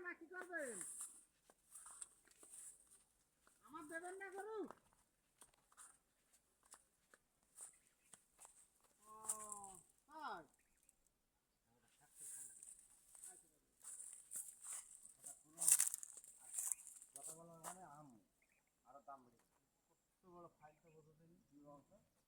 না কি করবেন? আমার দেবেন না গরু? ও তাই কথা বলার মানে আম আরো দাম বেড়ে কত বড় ফাইলটা বলতে দিন।